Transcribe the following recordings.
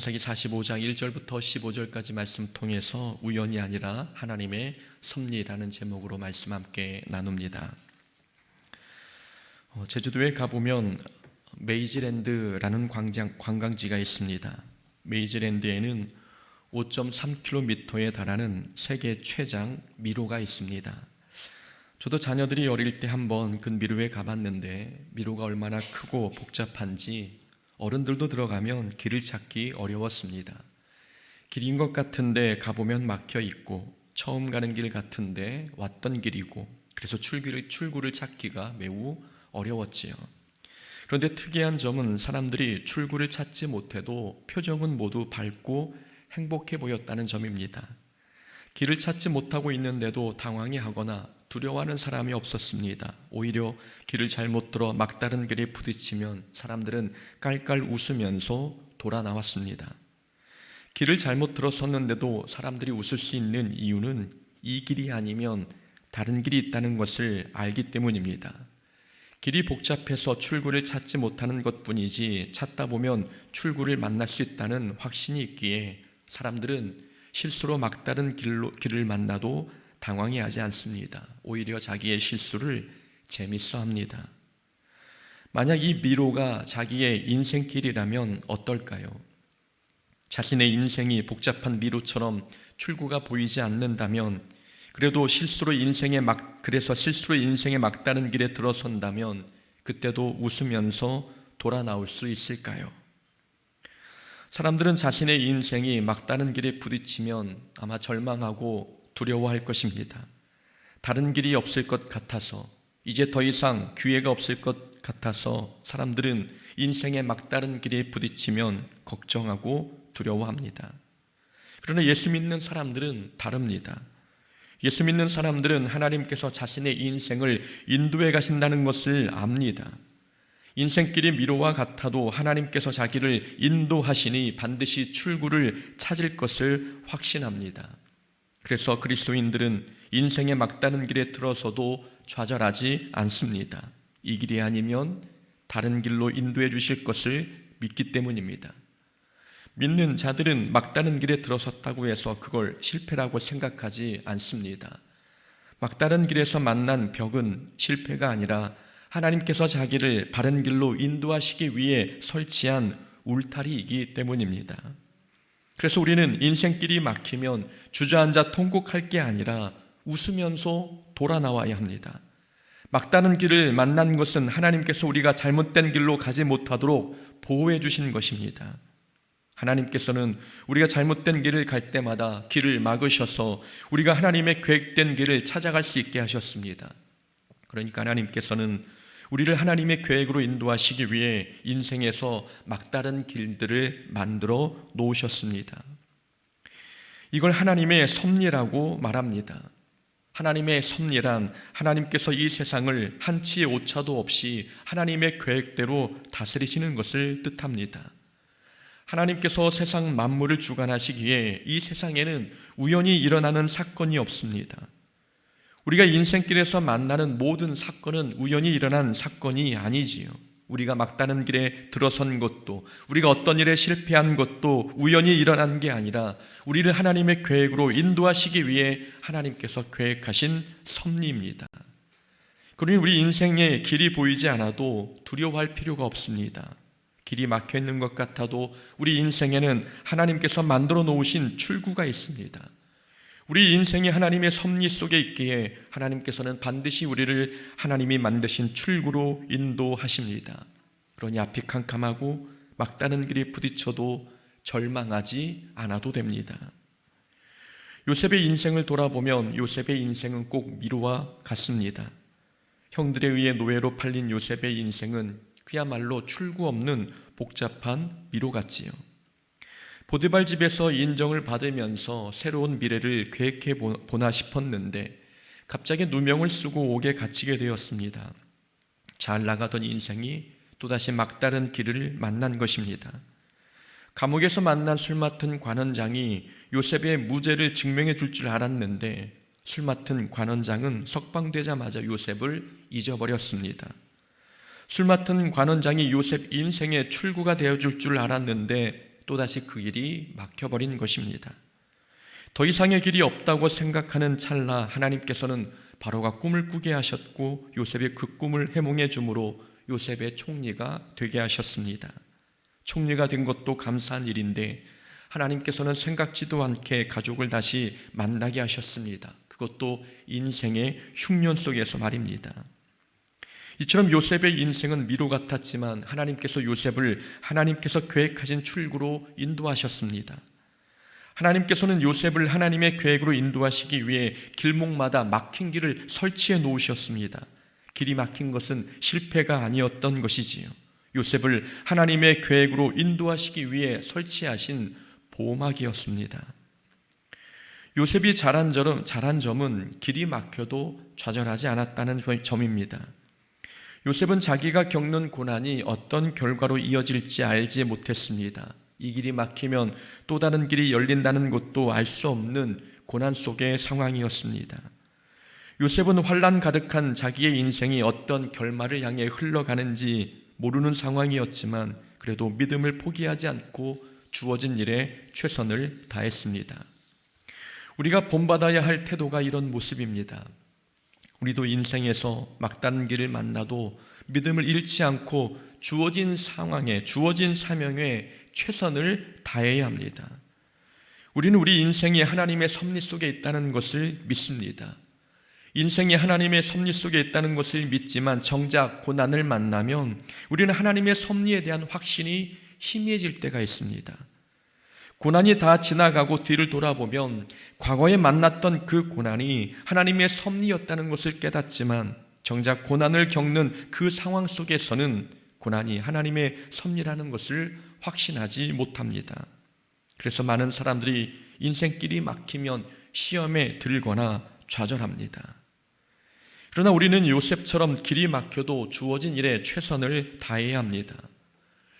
창세기 45장 1절부터 15절까지 말씀 통해서 우연이 아니라 하나님의 섭리라는 제목으로 말씀 함께 나눕니다. 제주도에 가보면 메이지랜드라는 관광지가 있습니다. 메이지랜드에는 5.3km에 달하는 세계 최장 미로가 있습니다. 저도 자녀들이 어릴 때 한번 그 미로에 가봤는데 미로가 얼마나 크고 복잡한지 어른들도 들어가면 길을 찾기 어려웠습니다. 길인 것 같은데 가보면 막혀 있고 처음 가는 길 같은데 왔던 길이고 그래서 출구를 찾기가 매우 어려웠지요. 그런데 특이한 점은 사람들이 출구를 찾지 못해도 표정은 모두 밝고 행복해 보였다는 점입니다. 길을 찾지 못하고 있는데도 당황해하거나 두려워하는 사람이 없었습니다. 오히려 길을 잘못 들어 막다른 길에 부딪히면 사람들은 깔깔 웃으면서 돌아 나왔습니다. 길을 잘못 들어섰는데도 사람들이 웃을 수 있는 이유는 이 길이 아니면 다른 길이 있다는 것을 알기 때문입니다. 길이 복잡해서 출구를 찾지 못하는 것뿐이지 찾다 보면 출구를 만날 수 있다는 확신이 있기에 사람들은 실수로 막다른 길을 만나도 당황해하지 않습니다. 오히려 자기의 실수를 재밌어 합니다. 만약 이 미로가 자기의 인생길이라면 어떨까요? 자신의 인생이 복잡한 미로처럼 출구가 보이지 않는다면, 그래도 실수로 인생의 막다른 길에 들어선다면 그때도 웃으면서 돌아 나올 수 있을까요? 사람들은 자신의 인생이 막다른 길에 부딪히면 아마 절망하고 두려워할 것입니다. 다른 길이 없을 것 같아서, 이제 더 이상 기회가 없을 것 같아서 사람들은 인생의 막다른 길에 부딪히면 걱정하고 두려워합니다. 그러나 예수 믿는 사람들은 다릅니다. 예수 믿는 사람들은 하나님께서 자신의 인생을 인도해 가신다는 것을 압니다. 인생길이 미로와 같아도 하나님께서 자기를 인도하시니 반드시 출구를 찾을 것을 확신합니다. 그래서 그리스도인들은 인생의 막다른 길에 들어서도 좌절하지 않습니다. 이 길이 아니면 다른 길로 인도해 주실 것을 믿기 때문입니다. 믿는 자들은 막다른 길에 들어섰다고 해서 그걸 실패라고 생각하지 않습니다. 막다른 길에서 만난 벽은 실패가 아니라 하나님께서 자기를 바른 길로 인도하시기 위해 설치한 울타리이기 때문입니다. 그래서 우리는 인생길이 막히면 주저앉아 통곡할 게 아니라 웃으면서 돌아 나와야 합니다. 막다른 길을 만난 것은 하나님께서 우리가 잘못된 길로 가지 못하도록 보호해 주신 것입니다. 하나님께서는 우리가 잘못된 길을 갈 때마다 길을 막으셔서 우리가 하나님의 계획된 길을 찾아갈 수 있게 하셨습니다. 그러니까 하나님께서는 우리를 하나님의 계획으로 인도하시기 위해 인생에서 막다른 길들을 만들어 놓으셨습니다. 이걸 하나님의 섭리라고 말합니다. 하나님의 섭리란 하나님께서 이 세상을 한치의 오차도 없이 하나님의 계획대로 다스리시는 것을 뜻합니다. 하나님께서 세상 만물을 주관하시기에 이 세상에는 우연히 일어나는 사건이 없습니다. 우리가 인생길에서 만나는 모든 사건은 우연히 일어난 사건이 아니지요. 우리가 막다른 길에 들어선 것도, 우리가 어떤 일에 실패한 것도 우연히 일어난 게 아니라 우리를 하나님의 계획으로 인도하시기 위해 하나님께서 계획하신 섭리입니다. 그러니 우리 인생에 길이 보이지 않아도 두려워할 필요가 없습니다. 길이 막혀 있는 것 같아도 우리 인생에는 하나님께서 만들어 놓으신 출구가 있습니다. 우리 인생이 하나님의 섭리 속에 있기에 하나님께서는 반드시 우리를 하나님이 만드신 출구로 인도하십니다. 그러니 앞이 캄캄하고 막다른 길에 부딪혀도 절망하지 않아도 됩니다. 요셉의 인생을 돌아보면 요셉의 인생은 꼭 미로와 같습니다. 형들에 의해 노예로 팔린 요셉의 인생은 그야말로 출구 없는 복잡한 미로 같지요. 보디발 집에서 인정을 받으면서 새로운 미래를 계획해 보나 싶었는데 갑자기 누명을 쓰고 옥에 갇히게 되었습니다. 잘 나가던 인생이 또다시 막다른 길을 만난 것입니다. 감옥에서 만난 술 맡은 관원장이 요셉의 무죄를 증명해 줄 줄 알았는데 술 맡은 관원장은 석방되자마자 요셉을 잊어버렸습니다. 술 맡은 관원장이 요셉 인생의 출구가 되어줄 줄 알았는데 또다시 그 길이 막혀버린 것입니다. 더 이상의 길이 없다고 생각하는 찰나 하나님께서는 바로가 꿈을 꾸게 하셨고 요셉이 그 꿈을 해몽해 주므로 요셉의 총리가 되게 하셨습니다. 총리가 된 것도 감사한 일인데 하나님께서는 생각지도 않게 가족을 다시 만나게 하셨습니다. 그것도 인생의 흉년 속에서 말입니다. 이처럼 요셉의 인생은 미로 같았지만 하나님께서 요셉을 하나님께서 계획하신 출구로 인도하셨습니다. 하나님께서는 요셉을 하나님의 계획으로 인도하시기 위해 길목마다 막힌 길을 설치해 놓으셨습니다. 길이 막힌 것은 실패가 아니었던 것이지요. 요셉을 하나님의 계획으로 인도하시기 위해 설치하신 보호막이었습니다. 요셉이 잘한 점은 길이 막혀도 좌절하지 않았다는 점입니다. 요셉은 자기가 겪는 고난이 어떤 결과로 이어질지 알지 못했습니다. 이 길이 막히면 또 다른 길이 열린다는 것도 알 수 없는 고난 속의 상황이었습니다. 요셉은 환난 가득한 자기의 인생이 어떤 결말을 향해 흘러가는지 모르는 상황이었지만 그래도 믿음을 포기하지 않고 주어진 일에 최선을 다했습니다. 우리가 본받아야 할 태도가 이런 모습입니다. 우리도 인생에서 막다른 길을 만나도 믿음을 잃지 않고 주어진 상황에, 주어진 사명에 최선을 다해야 합니다. 우리는 우리 인생이 하나님의 섭리 속에 있다는 것을 믿습니다. 인생이 하나님의 섭리 속에 있다는 것을 믿지만 정작 고난을 만나면 우리는 하나님의 섭리에 대한 확신이 희미해질 때가 있습니다. 고난이 다 지나가고 뒤를 돌아보면 과거에 만났던 그 고난이 하나님의 섭리였다는 것을 깨닫지만 정작 고난을 겪는 그 상황 속에서는 고난이 하나님의 섭리라는 것을 확신하지 못합니다. 그래서 많은 사람들이 인생길이 막히면 시험에 들거나 좌절합니다. 그러나 우리는 요셉처럼 길이 막혀도 주어진 일에 최선을 다해야 합니다.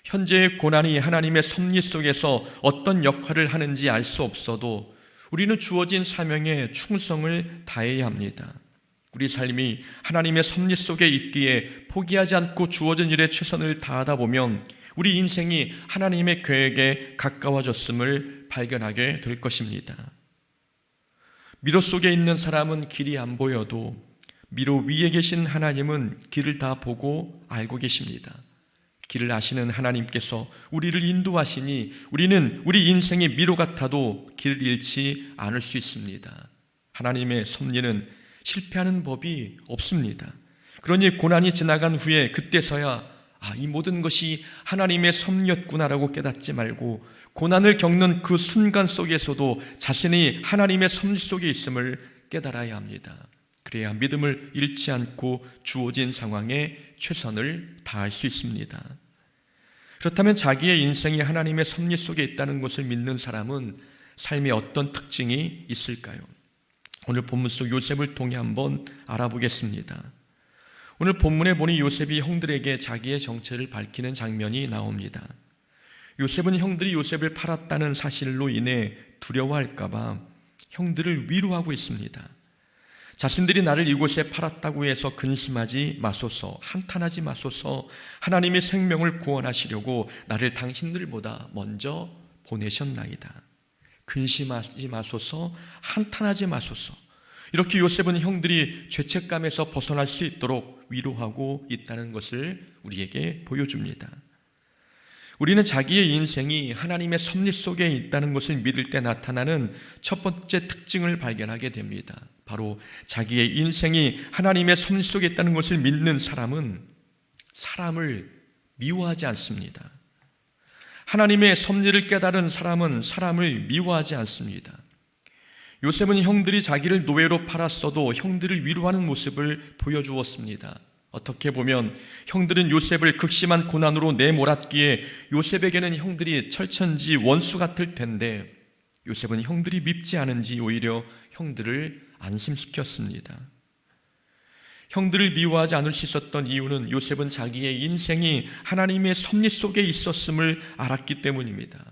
현재의 고난이 하나님의 섭리 속에서 어떤 역할을 하는지 알 수 없어도 우리는 주어진 사명에 충성을 다해야 합니다. 우리 삶이 하나님의 섭리 속에 있기에 포기하지 않고 주어진 일에 최선을 다하다 보면 우리 인생이 하나님의 계획에 가까워졌음을 발견하게 될 것입니다. 미로 속에 있는 사람은 길이 안 보여도 미로 위에 계신 하나님은 길을 다 보고 알고 계십니다. 길을 아시는 하나님께서 우리를 인도하시니 우리는 우리 인생이 미로 같아도 길을 잃지 않을 수 있습니다. 하나님의 섭리는 실패하는 법이 없습니다. 그러니 고난이 지나간 후에 그때서야 이 모든 것이 하나님의 섭리였구나라고 깨닫지 말고 고난을 겪는 그 순간 속에서도 자신이 하나님의 섭리 속에 있음을 깨달아야 합니다. 그래야 믿음을 잃지 않고 주어진 상황에 최선을 다할 수 있습니다. 그렇다면 자기의 인생이 하나님의 섭리 속에 있다는 것을 믿는 사람은 삶에 어떤 특징이 있을까요? 오늘 본문 속 요셉을 통해 한번 알아보겠습니다. 오늘 본문에 보니 요셉이 형들에게 자기의 정체를 밝히는 장면이 나옵니다. 요셉은 형들이 요셉을 팔았다는 사실로 인해 두려워할까 봐 형들을 위로하고 있습니다. 자신들이 나를 이곳에 팔았다고 해서 근심하지 마소서, 한탄하지 마소서. 하나님의 생명을 구원하시려고 나를 당신들보다 먼저 보내셨나이다. 근심하지 마소서, 한탄하지 마소서. 이렇게 요셉은 형들이 죄책감에서 벗어날 수 있도록 위로하고 있다는 것을 우리에게 보여줍니다. 우리는 자기의 인생이 하나님의 섭리 속에 있다는 것을 믿을 때 나타나는 첫 번째 특징을 발견하게 됩니다. 바로 자기의 인생이 하나님의 섭리 속에 있다는 것을 믿는 사람은 사람을 미워하지 않습니다. 하나님의 섭리를 깨달은 사람은 사람을 미워하지 않습니다. 요셉은 형들이 자기를 노예로 팔았어도 형들을 위로하는 모습을 보여주었습니다. 어떻게 보면 형들은 요셉을 극심한 고난으로 내몰았기에 요셉에게는 형들이 철천지 원수 같을 텐데 요셉은 형들이 밉지 않은지 오히려 형들을 안심시켰습니다. 형들을 미워하지 않을 수 있었던 이유는 요셉은 자기의 인생이 하나님의 섭리 속에 있었음을 알았기 때문입니다.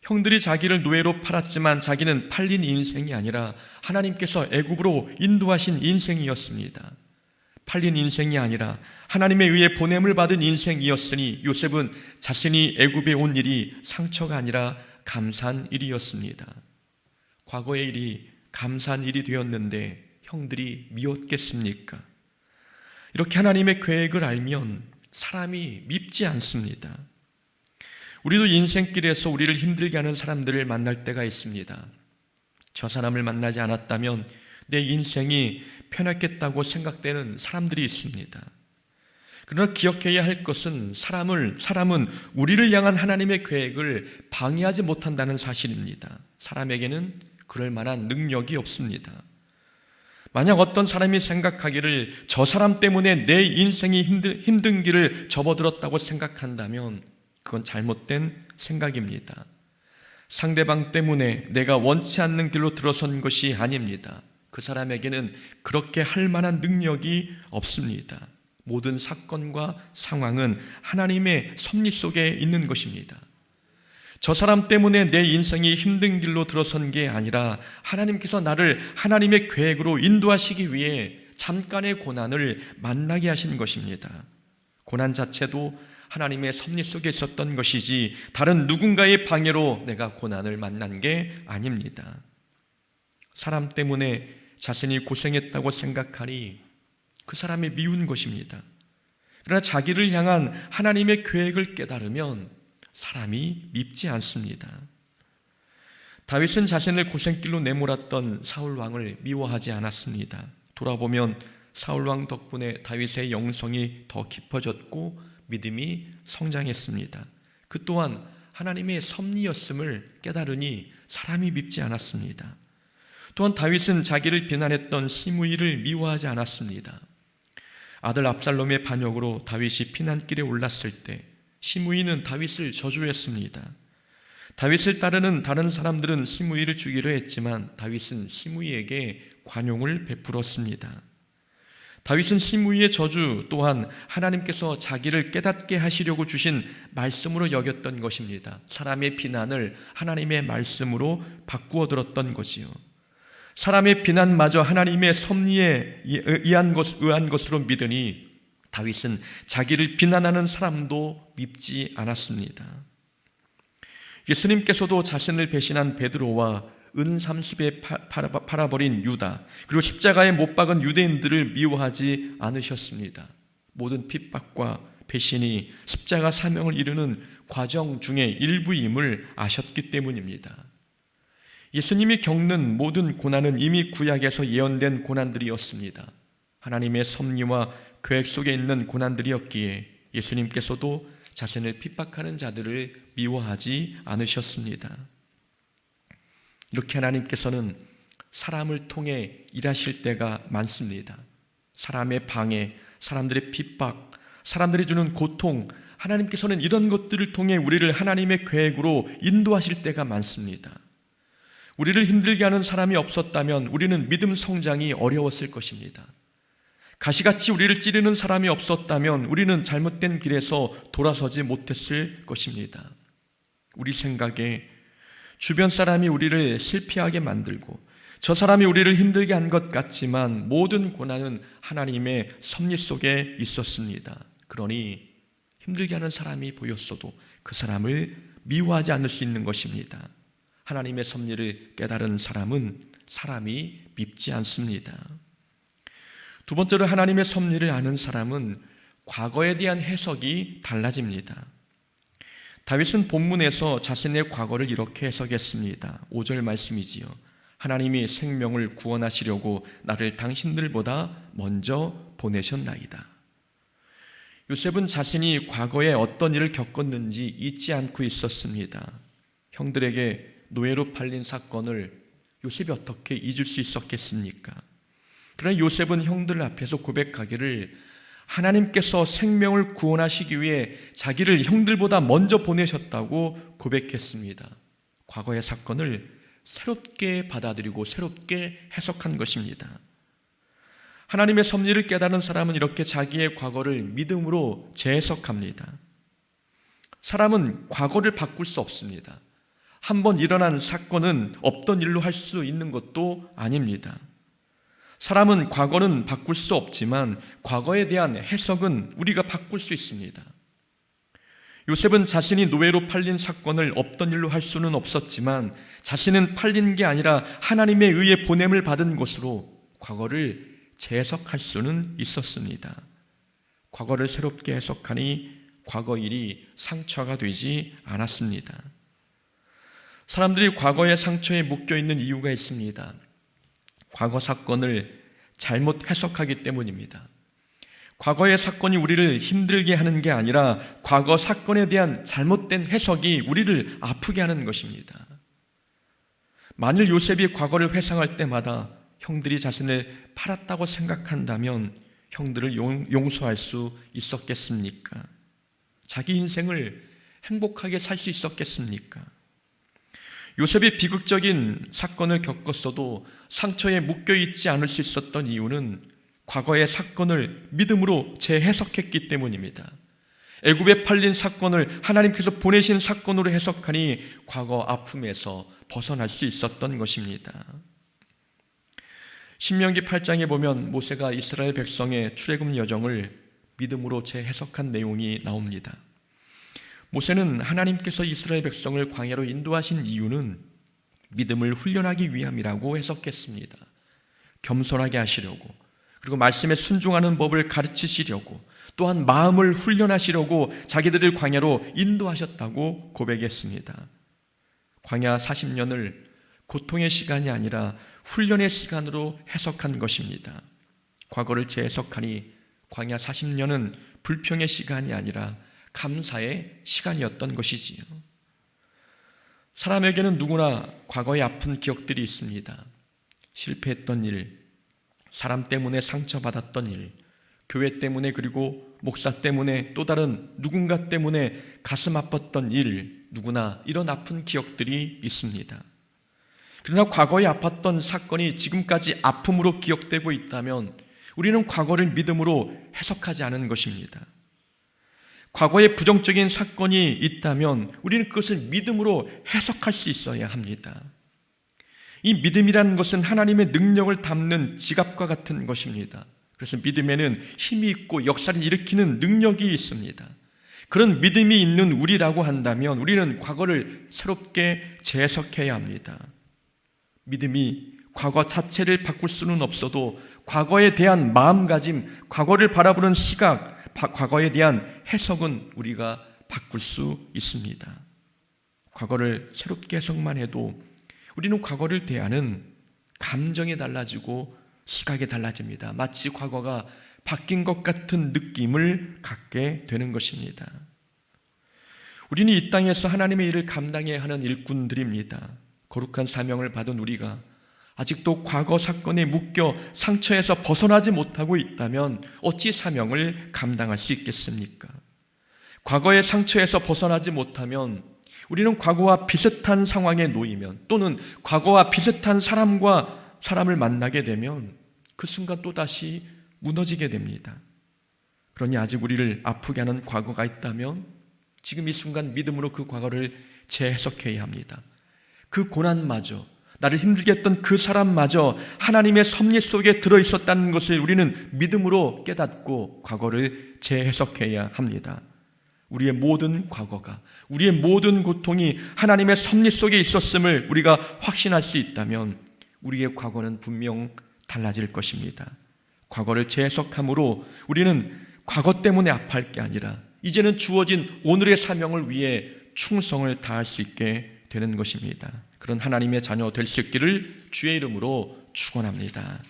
형들이 자기를 노예로 팔았지만 자기는 팔린 인생이 아니라 하나님께서 애굽으로 인도하신 인생이었습니다. 팔린 인생이 아니라 하나님에 의해 보냄을 받은 인생이었으니 요셉은 자신이 애굽에 온 일이 상처가 아니라 감사한 일이었습니다. 과거의 일이 감사한 일이 되었는데 형들이 미웠겠습니까? 이렇게 하나님의 계획을 알면 사람이 밉지 않습니다. 우리도 인생길에서 우리를 힘들게 하는 사람들을 만날 때가 있습니다. 저 사람을 만나지 않았다면 내 인생이 편했겠다고 생각되는 사람들이 있습니다. 그러나 기억해야 할 것은 사람은 우리를 향한 하나님의 계획을 방해하지 못한다는 사실입니다. 사람에게는 그럴 만한 능력이 없습니다. 만약 어떤 사람이 생각하기를 저 사람 때문에 내 인생이 힘든 길을 접어들었다고 생각한다면 그건 잘못된 생각입니다. 상대방 때문에 내가 원치 않는 길로 들어선 것이 아닙니다. 그 사람에게는 그렇게 할 만한 능력이 없습니다. 모든 사건과 상황은 하나님의 섭리 속에 있는 것입니다. 저 사람 때문에 내 인생이 힘든 길로 들어선 게 아니라 하나님께서 나를 하나님의 계획으로 인도하시기 위해 잠깐의 고난을 만나게 하신 것입니다. 고난 자체도 하나님의 섭리 속에 있었던 것이지 다른 누군가의 방해로 내가 고난을 만난 게 아닙니다. 사람 때문에 자신이 고생했다고 생각하니 그 사람이 미운 것입니다. 그러나 자기를 향한 하나님의 계획을 깨달으면 사람이 밉지 않습니다. 다윗은 자신을 고생길로 내몰았던 사울 왕을 미워하지 않았습니다. 돌아보면 사울 왕 덕분에 다윗의 영성이 더 깊어졌고 믿음이 성장했습니다. 그 또한 하나님의 섭리였음을 깨달으니 사람이 밉지 않았습니다. 또한 다윗은 자기를 비난했던 시므이를 미워하지 않았습니다. 아들 압살롬의 반역으로 다윗이 피난길에 올랐을 때 시므이는 다윗을 저주했습니다. 다윗을 따르는 다른 사람들은 시므이를 죽이려 했지만 다윗은 시므이에게 관용을 베풀었습니다. 다윗은 시므이의 저주 또한 하나님께서 자기를 깨닫게 하시려고 주신 말씀으로 여겼던 것입니다. 사람의 비난을 하나님의 말씀으로 바꾸어 들었던 거지요. 사람의 비난마저 하나님의 섭리에 의한 것으로 믿으니 다윗은 자기를 비난하는 사람도 밉지 않았습니다. 예수님께서도 자신을 배신한 베드로와 은 30에 팔아버린 유다 그리고 십자가에 못 박은 유대인들을 미워하지 않으셨습니다. 모든 핍박과 배신이 십자가 사명을 이루는 과정 중의 일부임을 아셨기 때문입니다. 예수님이 겪는 모든 고난은 이미 구약에서 예언된 고난들이었습니다. 하나님의 섭리와 계획 속에 있는 고난들이었기에 예수님께서도 자신을 핍박하는 자들을 미워하지 않으셨습니다. 이렇게 하나님께서는 사람을 통해 일하실 때가 많습니다. 사람의 방해, 사람들의 핍박, 사람들이 주는 고통, 하나님께서는 이런 것들을 통해 우리를 하나님의 계획으로 인도하실 때가 많습니다. 우리를 힘들게 하는 사람이 없었다면 우리는 믿음 성장이 어려웠을 것입니다. 가시같이 우리를 찌르는 사람이 없었다면 우리는 잘못된 길에서 돌아서지 못했을 것입니다. 우리 생각에 주변 사람이 우리를 실패하게 만들고 저 사람이 우리를 힘들게 한 것 같지만 모든 고난은 하나님의 섭리 속에 있었습니다. 그러니 힘들게 하는 사람이 보였어도 그 사람을 미워하지 않을 수 있는 것입니다. 하나님의 섭리를 깨달은 사람은 사람이 밉지 않습니다. 두 번째로 하나님의 섭리를 아는 사람은 과거에 대한 해석이 달라집니다. 다윗은 본문에서 자신의 과거를 이렇게 해석했습니다. 5절 말씀이지요. 하나님이 생명을 구원하시려고 나를 당신들보다 먼저 보내셨나이다. 요셉은 자신이 과거에 어떤 일을 겪었는지 잊지 않고 있었습니다. 형들에게 노예로 팔린 사건을 요셉이 어떻게 잊을 수 있었겠습니까? 그러나 요셉은 형들 앞에서 고백하기를 하나님께서 생명을 구원하시기 위해 자기를 형들보다 먼저 보내셨다고 고백했습니다. 과거의 사건을 새롭게 받아들이고 새롭게 해석한 것입니다. 하나님의 섭리를 깨달은 사람은 이렇게 자기의 과거를 믿음으로 재해석합니다. 사람은 과거를 바꿀 수 없습니다. 한번 일어난 사건은 없던 일로 할 수 있는 것도 아닙니다. 사람은 과거는 바꿀 수 없지만 과거에 대한 해석은 우리가 바꿀 수 있습니다. 요셉은 자신이 노예로 팔린 사건을 없던 일로 할 수는 없었지만 자신은 팔린 게 아니라 하나님에 의해 보냄을 받은 것으로 과거를 재해석할 수는 있었습니다. 과거를 새롭게 해석하니 과거 일이 상처가 되지 않았습니다. 사람들이 과거의 상처에 묶여 있는 이유가 있습니다. 과거 사건을 잘못 해석하기 때문입니다. 과거의 사건이 우리를 힘들게 하는 게 아니라 과거 사건에 대한 잘못된 해석이 우리를 아프게 하는 것입니다. 만일 요셉이 과거를 회상할 때마다 형들이 자신을 팔았다고 생각한다면 형들을 용서할 수 있었겠습니까? 자기 인생을 행복하게 살 수 있었겠습니까? 요셉이 비극적인 사건을 겪었어도 상처에 묶여있지 않을 수 있었던 이유는 과거의 사건을 믿음으로 재해석했기 때문입니다. 애굽에 팔린 사건을 하나님께서 보내신 사건으로 해석하니 과거 아픔에서 벗어날 수 있었던 것입니다. 신명기 8장에 보면 모세가 이스라엘 백성의 출애굽 여정을 믿음으로 재해석한 내용이 나옵니다. 모세는 하나님께서 이스라엘 백성을 광야로 인도하신 이유는 믿음을 훈련하기 위함이라고 해석했습니다. 겸손하게 하시려고, 그리고 말씀에 순종하는 법을 가르치시려고, 또한 마음을 훈련하시려고 자기들을 광야로 인도하셨다고 고백했습니다. 광야 40년을 고통의 시간이 아니라 훈련의 시간으로 해석한 것입니다. 과거를 재해석하니 광야 40년은 불평의 시간이 아니라 감사의 시간이었던 것이지요. 사람에게는 누구나 과거의 아픈 기억들이 있습니다. 실패했던 일, 사람 때문에 상처받았던 일, 교회 때문에, 그리고 목사 때문에, 또 다른 누군가 때문에 가슴 아팠던 일, 누구나 이런 아픈 기억들이 있습니다. 그러나 과거에 아팠던 사건이 지금까지 아픔으로 기억되고 있다면 우리는 과거를 믿음으로 해석하지 않은 것입니다. 과거에 부정적인 사건이 있다면 우리는 그것을 믿음으로 해석할 수 있어야 합니다. 이 믿음이라는 것은 하나님의 능력을 담는 지갑과 같은 것입니다. 그래서 믿음에는 힘이 있고 역사를 일으키는 능력이 있습니다. 그런 믿음이 있는 우리라고 한다면 우리는 과거를 새롭게 재해석해야 합니다. 믿음이 과거 자체를 바꿀 수는 없어도 과거에 대한 마음가짐, 과거를 바라보는 시각, 과거에 대한 해석은 우리가 바꿀 수 있습니다. 과거를 새롭게 해석만 해도 우리는 과거를 대하는 감정이 달라지고 시각이 달라집니다. 마치 과거가 바뀐 것 같은 느낌을 갖게 되는 것입니다. 우리는 이 땅에서 하나님의 일을 감당해야 하는 일꾼들입니다. 거룩한 사명을 받은 우리가 아직도 과거 사건에 묶여 상처에서 벗어나지 못하고 있다면 어찌 사명을 감당할 수 있겠습니까? 과거의 상처에서 벗어나지 못하면 우리는 과거와 비슷한 상황에 놓이면, 또는 과거와 비슷한 사람을 만나게 되면 그 순간 또다시 무너지게 됩니다. 그러니 아직 우리를 아프게 하는 과거가 있다면 지금 이 순간 믿음으로 그 과거를 재해석해야 합니다. 그 고난마저, 나를 힘들게 했던 그 사람마저 하나님의 섭리 속에 들어있었다는 것을 우리는 믿음으로 깨닫고 과거를 재해석해야 합니다. 우리의 모든 과거가, 우리의 모든 고통이 하나님의 섭리 속에 있었음을 우리가 확신할 수 있다면 우리의 과거는 분명 달라질 것입니다. 과거를 재해석함으로 우리는 과거 때문에 아파할 게 아니라 이제는 주어진 오늘의 사명을 위해 충성을 다할 수 있게 되는 것입니다. 그런 하나님의 자녀 될 수 있기를 주의 이름으로 축원합니다.